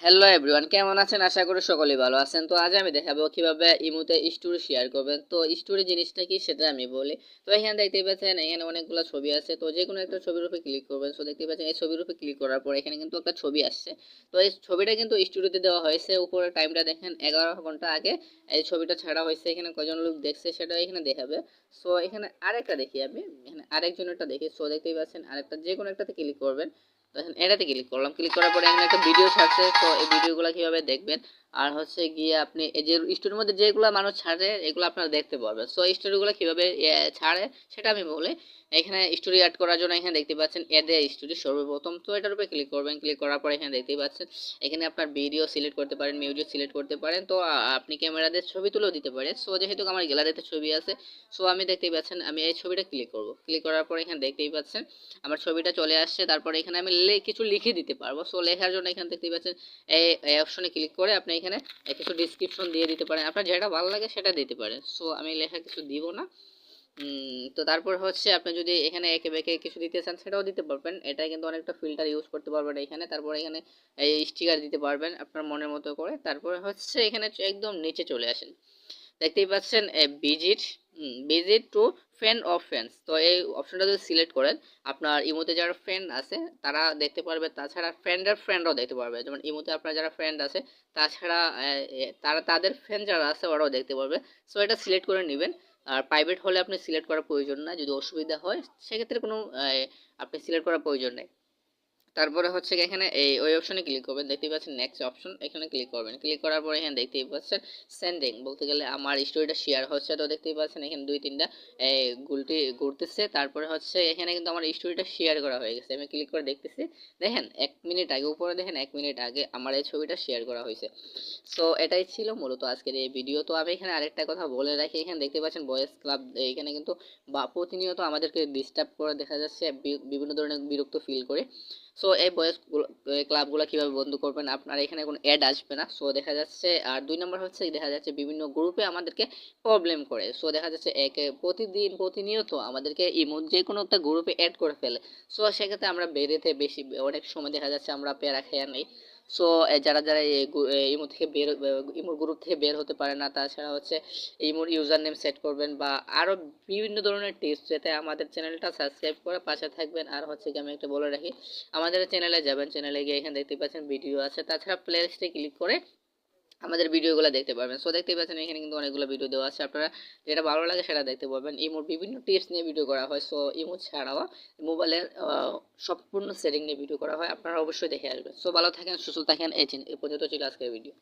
Hello everyone, কেমন আছেন? আশা করি সকলেই ভালো আছেন। তো আজ আমি দেখাবো কিভাবে ইমোতে স্টোরি শেয়ার করবেন। তো স্টোরি জিনিসটা কি সেটা আমি বলি। তো এখানে দেখতেই পাচ্ছেন, এখানে অনেকগুলো ছবি আছে। তো যে কোনো একটা ছবির উপরে ক্লিক করবেন। সো দেখতেই পাচ্ছেন এই ছবির উপরে ক্লিক করার পর এখানে কিন্তু একটা ছবি আসছে। তো এই ছবিটা কিন্তু স্টোরিতে দেওয়া হয়েছে। উপরে টাইমটা দেখেন 11 ঘন্টা আগে এই ছবিটা ছাড়া হয়েছে। এখানে কজন লোক দেখছে সেটা এখানে দেখাবে। সো এখানে আরেকটা দেখি, আমি এখানে আরেকজনেরটা দেখি। সো দেখতেই পাচ্ছেন আরেকটা, যে কোনো একটাতে ক্লিক করবেন। তো এখন এটাতে ক্লিক করলাম, ক্লিক করার পরে এখানে একটা ভিডিও ছাড়ছে। তো এই ভিডিওগুলো কিভাবে দেখবেন আর হচ্ছে গিয়ে আপনি এই যে স্টোরির মধ্যে যেগুলো মানুষ ছাড়ে এগুলো আপনারা দেখতে পারবেন। সো এই স্টোরিগুলো কিভাবে ছাড়ে সেটা আমি বলি। এখানে স্টোরি অ্যাড করার জন্য এখানে দেখতে পাচ্ছেন অ্যাড এ স্টোরি সর্বপ্রথম। তো এটার উপরে ক্লিক করবেন, ক্লিক করার পর এখানে দেখতেই পাচ্ছেন এখানে আপনার ভিডিও সিলেক্ট করতে পারেন, মিউজিক সিলেক্ট করতে পারেন। তো আপনি ক্যামেরা দিয়ে ছবি তুলেও দিতে পারেন। সো যেহেতু আমার গ্যালারিতে ছবি আছে, সো আমি দেখতেই পাচ্ছেন আমি এই ছবিটা ক্লিক করব। ক্লিক করার পর এখানে দেখতেই পাচ্ছেন আমার ছবিটা চলে আসছে। তারপরে এখানে আমি কিছু লিখে দিতে পারবো। সো লেখার জন্য এখানে দেখতেই পাচ্ছেন এই অপশনে ক্লিক করে আপনি এখানে কিছু ডিসক্রিপশন দিয়ে দিতে পারেন, আপনার যেটা ভালো লাগে সেটা দিতে পারেন। সো আমি লেখা কিছু দিব না। তো তারপর হচ্ছে আপনি যদি এখানে একে বেঁকে কিছু দিতে চান সেটাও দিতে পারবেন। এটা কিন্তু অনেকটা ফিল্টার ইউজ করতে পারবেন এখানে। তারপর এখানে এই স্টিকার দিতে পারবেন আপনার মনের মতো করে। তারপরে হচ্ছে এখানে একদম নিচে চলে আসেন, দেখতেই পাচ্ছেন visit visit to friend of friends. তো এই অপশনটা যদি সিলেক্ট করেন আপনার ইমোতে যারা ফ্রেন্ড আছে তারা দেখতে পারবে, তাছাড়া ফ্রেন্ডের ফ্রেন্ডরাও দেখতে পারবে। যেমন ইমোতে আপনার যারা ফ্রেন্ড আছে তাছাড়া তারা তাদের ফ্রেন্ড যারা আছে ওরাও দেখতে পারবে। সো এটা সিলেক্ট করে নেবেন। আর প্রাইভেট হলে আপনি সিলেক্ট করার প্রয়োজন না, যদি অসুবিধা হয় সেক্ষেত্রে কোনো আপনি সিলেক্ট করার প্রয়োজন নেই। তারপরে হচ্ছে এখানে এই ওই অপশনে ক্লিক করবেন, দেখতেই পাচ্ছেন নেক্সট অপশন, এখানে ক্লিক করবেন। ক্লিক করার পরে এখানে দেখতেই পাচ্ছেন সেন্ডিং, বলতে গেলে আমার স্টোরিটা শেয়ার হচ্ছে। তো দেখতেই পাচ্ছেন এখানে দুই তিনটা গুলটি ঘুরতেছে। তারপরে হচ্ছে এখানে কিন্তু আমার স্টোরিটা শেয়ার করা হয়ে গেছে। আমি ক্লিক করে দেখতেছি, দেখেন 1 মিনিট আগে, উপরে দেখেন 1 মিনিট আগে আমার এই ছবিটা শেয়ার করা হয়েছে। সো এটাই ছিল মূলত আজকের এই ভিডিও। তো আমি এখানে আরেকটা কথা বলে রাখি, এখানে দেখতে পাচ্ছেন বয়েস ক্লাব, এখানে কিন্তু বা প্রতিনিয়ত আমাদেরকে ডিস্টার্ব করে, দেখা যাচ্ছে বিভিন্ন ধরনের বিরক্ত ফিল করে। সো এই বয়েস ক্লাবগুলো কিভাবে বন্ধ করবেন, আপনার এখানে কোনো অ্যাড আসবে না। সো দেখা যাচ্ছে, আর 2 নম্বর হচ্ছে দেখা যাচ্ছে বিভিন্ন গ্রুপে আমাদেরকে প্রবলেম করে। সো দেখা যাচ্ছে প্রতিদিন প্রতিনিয়ত আমাদেরকে ইমো যে কোনো একটা গ্রুপে অ্যাড করে ফেলে। সো সেক্ষেত্রে আমরা বেরোতে বেশি অনেক সময় দেখা যাচ্ছে আমরা প্যারা খেয়ে নেই। সো যারা যারা ইমো থেকে বের ইমোর গ্রুপ থেকে বের হতে পারে না, তাছাড়া হচ্ছে ইমোর ইউজার নেম সেট করবেন বা আরও বিভিন্ন ধরনের টিপস যাতে আমাদের চ্যানেলটা সাবস্ক্রাইব করে পাশে থাকবেন। আর হচ্ছে কি আমি একটা বলে রাখি, আমাদের চ্যানেলে যাবেন, চ্যানেলে গিয়ে এখানে দেখতে পাচ্ছেন ভিডিও আছে, তাছাড়া প্লে লিস্টে ক্লিক করে আমাদের ভিডিওগুলো দেখতে পারবেন। সো দেখতে পাচ্ছেন এখানে কিন্তু অনেকগুলো ভিডিও দেওয়া আছে, আপনারা যেটা ভালো লাগে সেটা দেখতে পারবেন। ইমোর বিভিন্ন টিপস নিয়ে ভিডিও করা হয়। সো ইমো ছাড়াও মোবাইলের সম্পূর্ণ সেটিং নিয়ে ভিডিও করা হয়, আপনারা অবশ্যই দেখে আসবেন। সো ভালো থাকেন, সুস্থ থাকেন। এই পর্যন্ত ছিল আজকের ভিডিও।